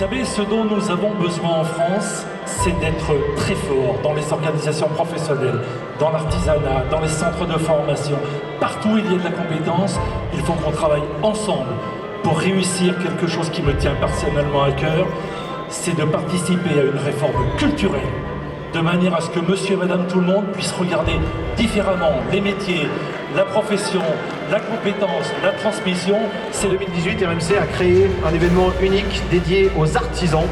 savez, ce dont nous avons besoin en France, c'est d'être très fort dans les organisations professionnelles, dans l'artisanat, dans les centres de formation. Partout où il y a de la compétence, il faut qu'on travaille ensemble pour réussir quelque chose qui me tient personnellement à cœur, c'est de participer à une réforme culturelle, de manière à ce que monsieur et madame tout le monde puissent regarder différemment les métiers, la profession, la compétence, la transmission. C'est 2018, RMC a créé un événement unique dédié aux artisans,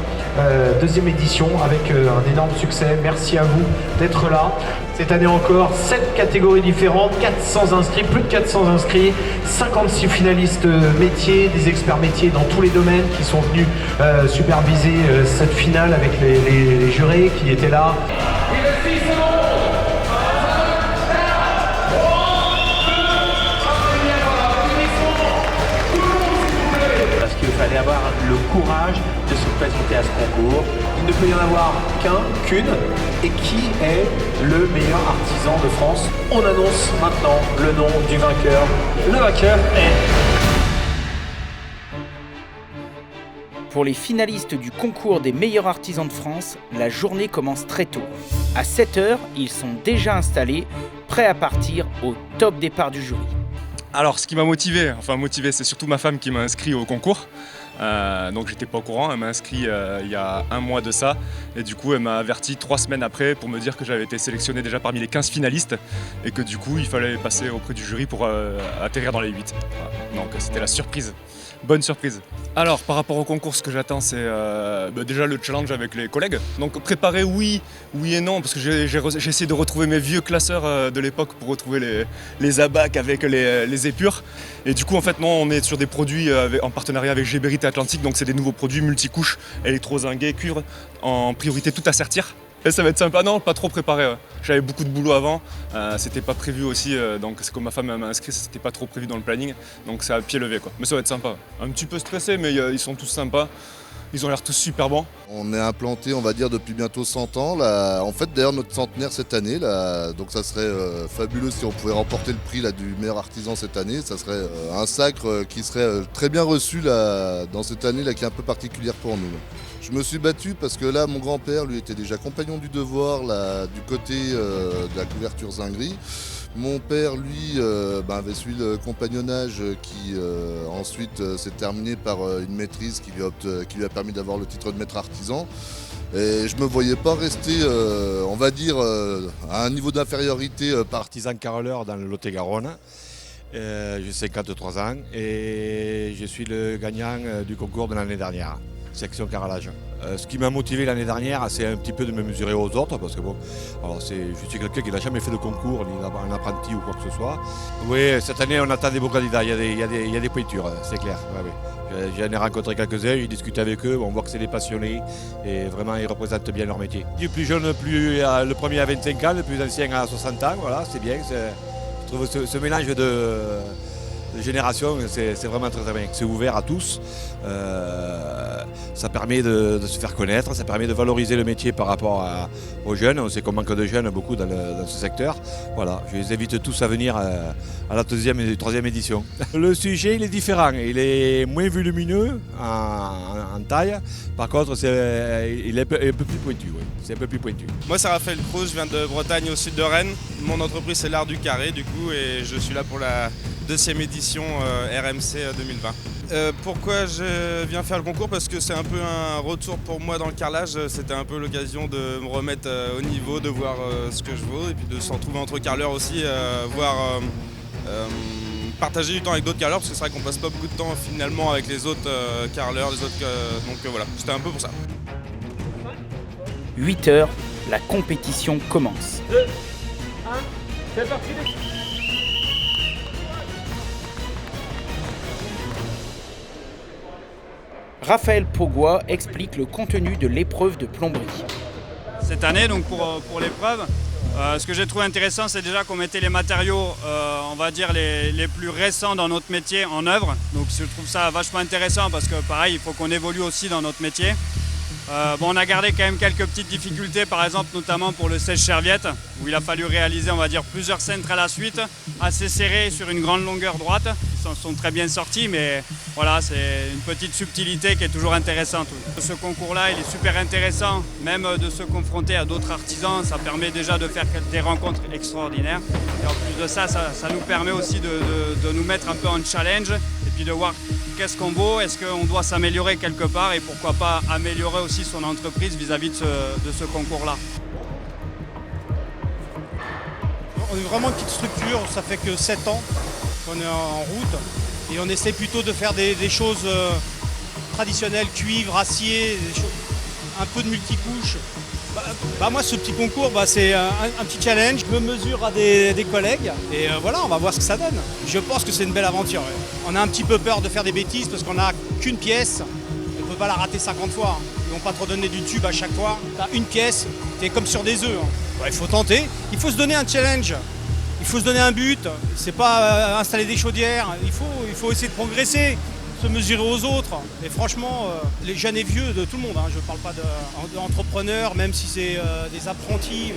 deuxième édition avec un énorme succès. Merci à vous d'être là. Cette année encore, 7 catégories différentes, 400 inscrits, plus de 400 inscrits, 56 finalistes métiers, des experts métiers dans tous les domaines qui sont venus superviser cette finale avec les jurés qui étaient là. Il fallait avoir le courage de se présenter à ce concours. Il ne peut y en avoir qu'une. Et qui est le meilleur artisan de France? On annonce maintenant le nom du vainqueur. Le vainqueur est... Pour les finalistes du concours des meilleurs artisans de France, la journée commence très tôt. À 7h, ils sont déjà installés, prêts à partir au top départ du jury. Alors ce qui m'a motivé, c'est surtout ma femme qui m'a inscrit au concours. Donc j'étais pas au courant, elle m'a inscrit il y a un mois de ça. Et du coup elle m'a averti 3 semaines après pour me dire que j'avais été sélectionné déjà parmi les 15 finalistes. Et que du coup il fallait passer auprès du jury pour atterrir dans les 8. Voilà. Donc c'était la surprise, bonne surprise. Alors par rapport au concours, ce que j'attends c'est déjà le challenge avec les collègues. Donc préparer oui et non, parce que j'ai essayé de retrouver mes vieux classeurs de l'époque pour retrouver les abacs avec les épures. Et du coup en fait non, on est sur des produits en partenariat avec Gébérite et Atlantique, donc c'est des nouveaux produits multicouches, électrozingués, cuivre, en priorité tout à sertir. Et ça va être sympa, non, pas trop préparé. Ouais. J'avais beaucoup de boulot avant, c'était pas prévu aussi, donc c'est comme ma femme m'a inscrit, c'était pas trop prévu dans le planning, donc c'est à pied levé quoi. Mais ça va être sympa. Un petit peu stressé, mais ils sont tous sympas. Ils ont l'air tous super bons. On est implanté, on va dire, depuis bientôt 100 ans. Là, en fait, d'ailleurs, notre centenaire cette année. Là, donc ça serait fabuleux si on pouvait remporter le prix là, du meilleur artisan cette année. Ça serait un sacre qui serait très bien reçu là, dans cette année là, qui est un peu particulière pour nous. Je me suis battu parce que là, mon grand-père, lui, était déjà compagnon du devoir là, du côté de la couverture zinguerie. Mon père, lui, avait suivi le compagnonnage qui ensuite s'est terminé par une maîtrise qui lui a permis d'avoir le titre de maître artisan. Et je ne me voyais pas rester, on va dire, à un niveau d'infériorité par artisan carreleur dans le Lot-et-Garonne. J'ai 53 ans et je suis le gagnant du concours de l'année dernière, section carrelage. Ce qui m'a motivé l'année dernière, c'est un petit peu de me mesurer aux autres, parce que bon, alors je suis quelqu'un qui n'a jamais fait de concours, ni un apprenti ou quoi que ce soit. Oui, cette année on attend des beaux candidats, il y a des pointures, c'est clair. Ouais, oui. J'en ai rencontré quelques-uns, j'ai discuté avec eux, on voit que c'est des passionnés et vraiment ils représentent bien leur métier. Du plus jeune, le premier à 25 ans, le plus ancien à 60 ans, voilà, c'est bien. Je trouve ce mélange de génération, c'est vraiment très bien. C'est ouvert à tous. Ça permet de se faire connaître, ça permet de valoriser le métier par rapport aux jeunes. On sait qu'on manque de jeunes beaucoup dans ce secteur. Voilà, je les invite tous à venir à la 2e et 3e édition. Le sujet il est différent, il est moins volumineux en taille. Par contre, il est un peu plus pointu. Oui. C'est un peu plus pointu. Moi c'est Raphaël Cruz, je viens de Bretagne au sud de Rennes. Mon entreprise c'est l'Art du Carré du coup et je suis là pour la 2e édition RMC 2020. Pourquoi je viens faire le concours? Parce que c'est un peu un retour pour moi dans le carrelage. C'était un peu l'occasion de me remettre au niveau, de voir ce que je vaux et puis de se retrouver entre carreleurs aussi, partager du temps avec d'autres carreleurs parce que c'est vrai qu'on passe pas beaucoup de temps finalement avec les autres carreleurs, donc voilà, c'était un peu pour ça. 8h, la compétition commence. 2, 1, c'est parti. Raphaël Pogua explique le contenu de l'épreuve de plomberie. Cette année, donc pour l'épreuve, ce que j'ai trouvé intéressant, c'est déjà qu'on mettait les matériaux, on va dire les plus récents dans notre métier en œuvre. Donc je trouve ça vachement intéressant parce que pareil, il faut qu'on évolue aussi dans notre métier. On a gardé quand même quelques petites difficultés, par exemple notamment pour le sèche-serviette, où il a fallu réaliser, on va dire, plusieurs cintres à la suite, assez serrés sur une grande longueur droite. Ils s'en sont très bien sortis, mais voilà, c'est une petite subtilité qui est toujours intéressante. Oui. Ce concours-là, il est super intéressant, même de se confronter à d'autres artisans, ça permet déjà de faire des rencontres extraordinaires. Et en plus de ça, ça nous permet aussi de nous mettre un peu en challenge, et puis de voir qu'est-ce qu'on vaut, est-ce qu'on doit s'améliorer quelque part et pourquoi pas améliorer aussi son entreprise vis-à-vis de ce concours-là. On est vraiment une petite structure, ça fait que 7 ans qu'on est en route et on essaie plutôt de faire des choses traditionnelles, cuivre, acier, un peu de multicouches. Moi ce petit concours c'est un petit challenge, je me mesure à des collègues et voilà, on va voir ce que ça donne. Je pense que c'est une belle aventure. Ouais. On a un petit peu peur de faire des bêtises parce qu'on n'a qu'une pièce, on ne peut pas la rater 50 fois. Ils vont pas trop donner du tube à chaque fois. T'as une pièce, t'es comme sur des œufs. Il faut tenter, il faut se donner un challenge, il faut se donner un but, c'est pas installer des chaudières, il faut essayer de progresser. Se mesurer aux autres. Et franchement, les jeunes et vieux de tout le monde, je ne parle pas d'entrepreneurs, même si c'est des apprentis.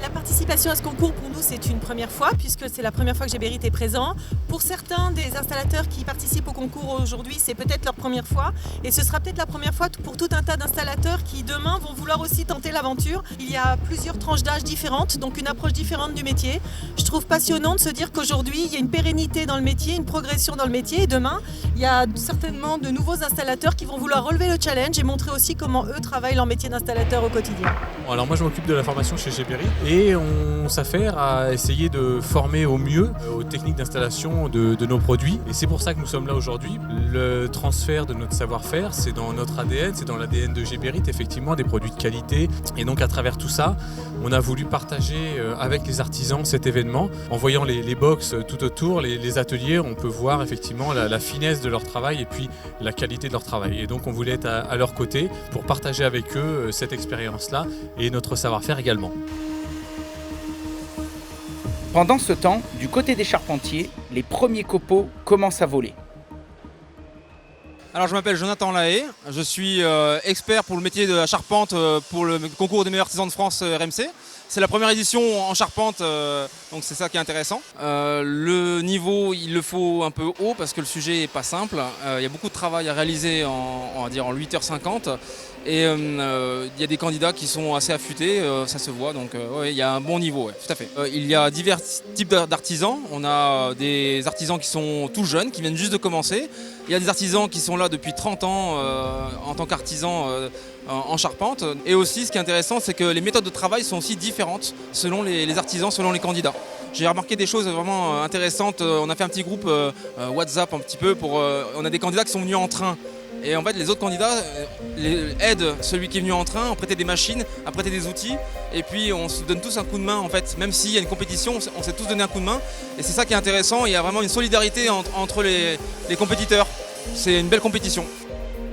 La participation à ce concours, pour nous, c'est une première fois, puisque c'est la première fois que Géberit est présent. Pour certains des installateurs qui participent au concours aujourd'hui, c'est peut-être leur première fois. Et ce sera peut-être la première fois pour tout un tas d'installateurs qui, demain, vont vouloir aussi tenter l'aventure. Il y a plusieurs tranches d'âge différentes, donc une approche différente du métier. Je trouve passionnant de se dire qu'aujourd'hui, il y a une pérennité dans le métier, une progression dans le métier. Et demain, il y a certainement de nouveaux installateurs qui vont vouloir relever le challenge et montrer aussi comment eux travaillent leur métier d'installateur au quotidien. Alors moi, je m'occupe de la formation chez Géberit et on s'affaire à essayer de former au mieux aux techniques d'installation de nos produits. Et c'est pour ça que nous sommes là aujourd'hui. Le transfert de notre savoir-faire, c'est dans notre ADN, c'est dans l'ADN de Géberit, effectivement, des produits de qualité. Et donc à travers tout ça, on a voulu partager avec les artisans cet événement. En voyant les box tout autour, les ateliers, on peut voir effectivement la finesse de leur travail et puis la qualité de leur travail. Et donc on voulait être à leur côté pour partager avec eux cette expérience-là et notre savoir-faire également. Pendant ce temps, du côté des charpentiers, les premiers copeaux commencent à voler. Alors je m'appelle Jonathan Lahaye, je suis expert pour le métier de la charpente pour le concours des meilleurs artisans de France RMC. C'est la première édition en charpente, donc c'est ça qui est intéressant. Le niveau, il le faut un peu haut parce que le sujet n'est pas simple. Il y a beaucoup de travail à réaliser en 8h50. Et il y a des candidats qui sont assez affûtés, ça se voit, donc ouais, il y a un bon niveau, ouais, tout à fait. Il y a divers types d'artisans. On a des artisans qui sont tout jeunes, qui viennent juste de commencer. Il y a des artisans qui sont là depuis 30 ans en tant qu'artisans en charpente. Et aussi, ce qui est intéressant, c'est que les méthodes de travail sont aussi différentes selon les artisans, selon les candidats. J'ai remarqué des choses vraiment intéressantes. On a fait un petit groupe WhatsApp un petit peu on a des candidats qui sont venus en train. Et en fait, les autres candidats aident celui qui est venu en train à prêter des machines, à prêter des outils. Et puis, on se donne tous un coup de main, en fait. Même s'il y a une compétition, on s'est tous donné un coup de main. Et c'est ça qui est intéressant. Il y a vraiment une solidarité entre les compétiteurs. C'est une belle compétition.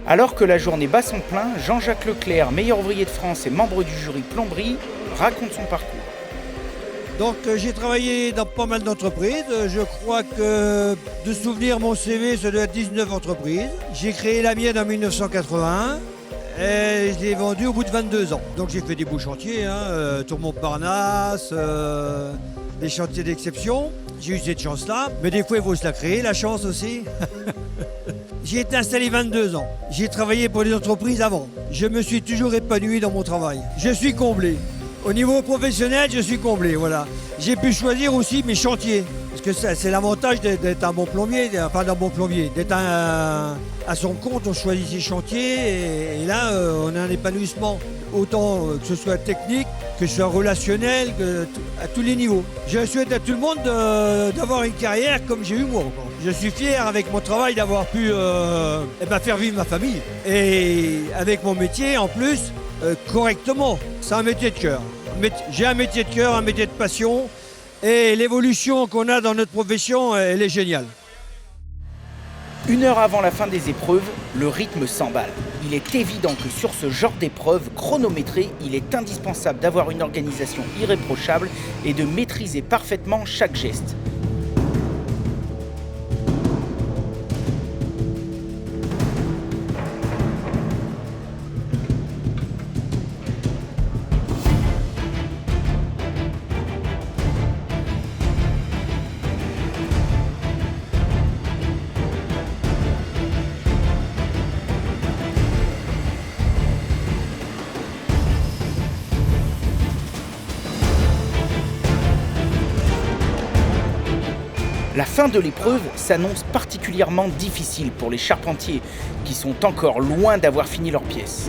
Alors que la journée bat son plein, Jean-Jacques Leclerc, meilleur ouvrier de France et membre du jury plomberie, raconte son parcours. Donc j'ai travaillé dans pas mal d'entreprises. Je crois que de souvenir mon CV, ça doit être 19 entreprises. J'ai créé la mienne en 1981 et je l'ai vendue au bout de 22 ans. Donc j'ai fait des beaux chantiers, Tour-Montparnasse, des chantiers d'exception. J'ai eu cette chance-là, mais des fois il faut se la créer, la chance aussi. J'ai été installé 22 ans. J'ai travaillé pour des entreprises avant. Je me suis toujours épanoui dans mon travail. Je suis comblé. Au niveau professionnel, je suis comblé, voilà. J'ai pu choisir aussi mes chantiers. Parce que c'est l'avantage d'être un bon plombier, d'être à son compte, on choisit ses chantiers et là, on a un épanouissement. Autant que ce soit technique, que ce soit relationnel, à tous les niveaux. Je souhaite à tout le monde d'avoir une carrière comme j'ai eu moi. Je suis fier avec mon travail d'avoir pu faire vivre ma famille. Et avec mon métier en plus, correctement. C'est un métier de cœur. J'ai un métier de cœur, un métier de passion. Et l'évolution qu'on a dans notre profession, elle est géniale. 1 heure avant la fin des épreuves, le rythme s'emballe. Il est évident que sur ce genre d'épreuve chronométrée, il est indispensable d'avoir une organisation irréprochable et de maîtriser parfaitement chaque geste. La fin de l'épreuve s'annonce particulièrement difficile pour les charpentiers, qui sont encore loin d'avoir fini leurs pièces.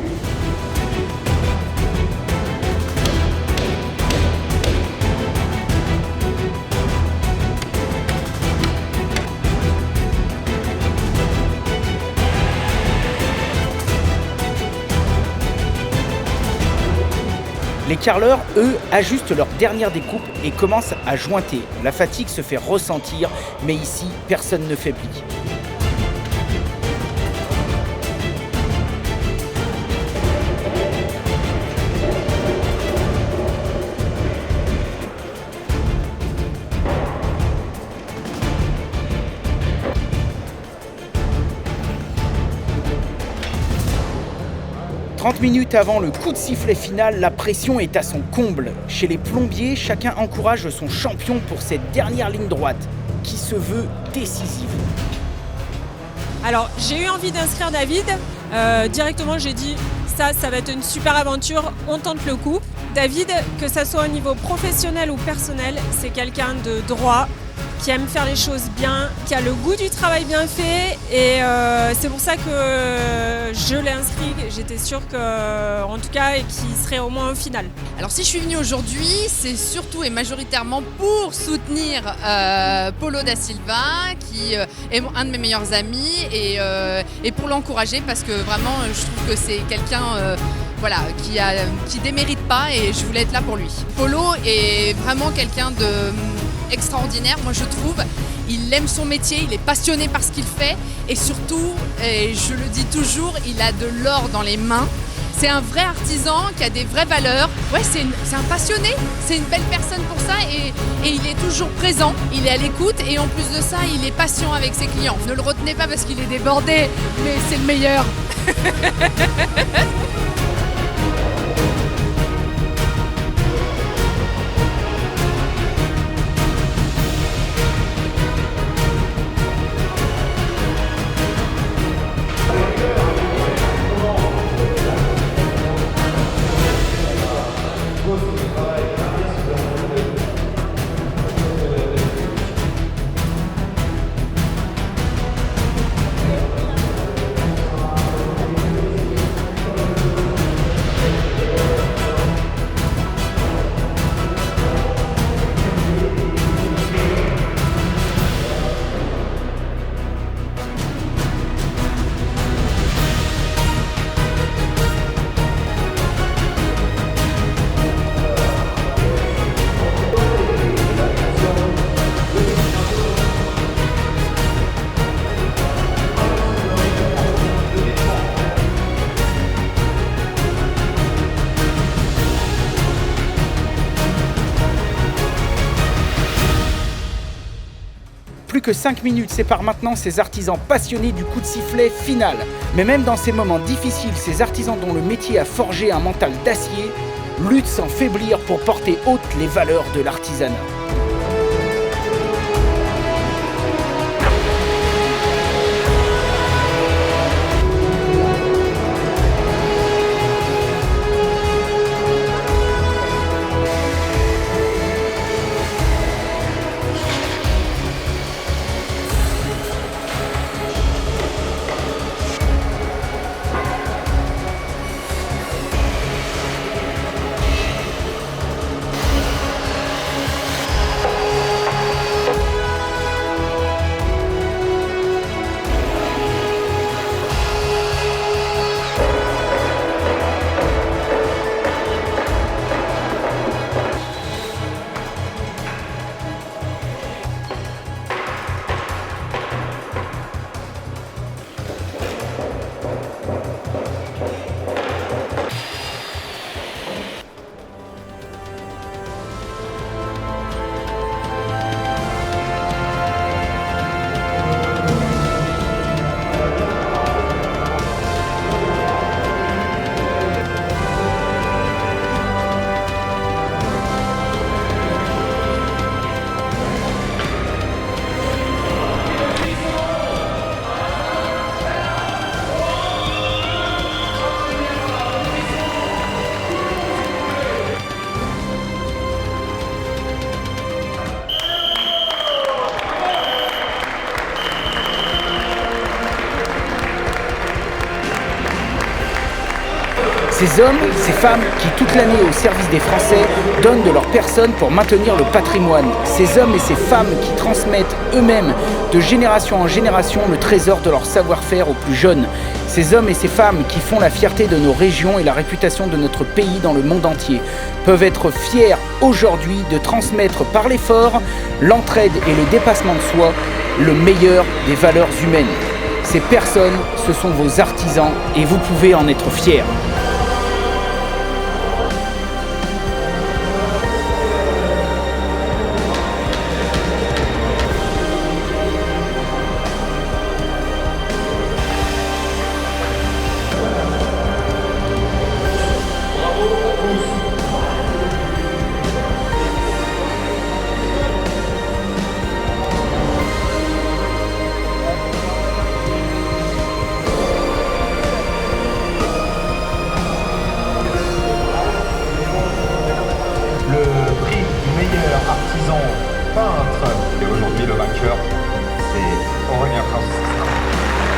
Les carreleurs, eux, ajustent leur dernière découpe et commencent à jointer. La fatigue se fait ressentir, mais ici, personne ne faiblit. « 30 minutes avant le coup de sifflet final, la pression est à son comble. Chez les plombiers, chacun encourage son champion pour cette dernière ligne droite, qui se veut décisive. Alors, j'ai eu envie d'inscrire David. Directement, j'ai dit, ça va être une super aventure, on tente le coup. David, que ça soit au niveau professionnel ou personnel, c'est quelqu'un de droit, qui aime faire les choses bien, qui a le goût du travail bien fait, et c'est pour ça que je l'ai inscrit. J'étais sûre en tout cas, qu'il serait au moins au final. Alors si je suis venue aujourd'hui, c'est surtout et majoritairement pour soutenir Paulo da Silva, qui est un de mes meilleurs amis, et pour l'encourager, parce que vraiment je trouve que c'est quelqu'un qui démérite pas, et je voulais être là pour lui. Paulo est vraiment quelqu'un extraordinaire, moi je trouve. Il aime son métier, il est passionné par ce qu'il fait, et surtout, et je le dis toujours, il a de l'or dans les mains. C'est un vrai artisan qui a des vraies valeurs. Ouais, c'est un passionné, c'est une belle personne pour ça, et il est toujours présent, il est à l'écoute, et en plus de ça, il est patient avec ses clients. Ne le retenez pas parce qu'il est débordé, mais c'est le meilleur. Plus que 5 minutes séparent maintenant ces artisans passionnés du coup de sifflet final. Mais même dans ces moments difficiles, ces artisans dont le métier a forgé un mental d'acier luttent sans faiblir pour porter hautes les valeurs de l'artisanat. Ces hommes, ces femmes qui toute l'année au service des Français donnent de leur personne pour maintenir le patrimoine. Ces hommes et ces femmes qui transmettent eux-mêmes de génération en génération le trésor de leur savoir-faire aux plus jeunes. Ces hommes et ces femmes qui font la fierté de nos régions et la réputation de notre pays dans le monde entier peuvent être fiers aujourd'hui de transmettre par l'effort, l'entraide et le dépassement de soi le meilleur des valeurs humaines. Ces personnes, ce sont vos artisans et vous pouvez en être fiers. artisan peintre. Et aujourd'hui, le vainqueur, c'est Aurélien Francis.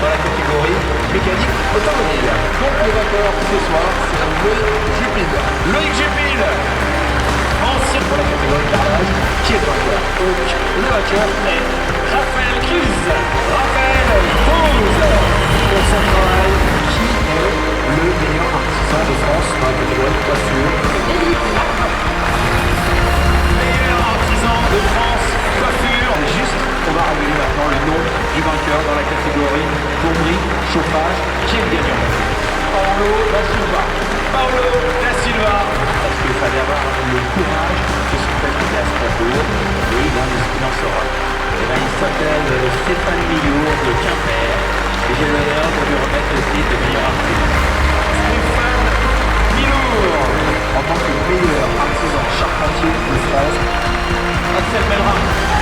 Dans la catégorie mécanique automobile. Donc le vainqueur ce soir, c'est Loïc Jupil. Loïc Jupil, ancien pour la catégorie carrelage, qui est le vainqueur. Donc le vainqueur est Raphaël Cruz. Raphaël Cruz, pour son travail, qui est le meilleur artisan de France dans la catégorie coiffure. De France, coiffure, juste, on va révéler maintenant le nom du vainqueur dans la catégorie plomberie, chauffage, qui est le gagnant. Paolo da Silva. Paolo da Silva. Parce qu'il fallait avoir le courage de se présenter à Strasbourg et il en sera. Et là, il s'appelle Stéphane Millot de Quimper et j'ai l'honneur de lui remettre le titre de meilleur artisan. Stéphane Millot, en tant que meilleur artisan charpentier de France. Axel Mellerin.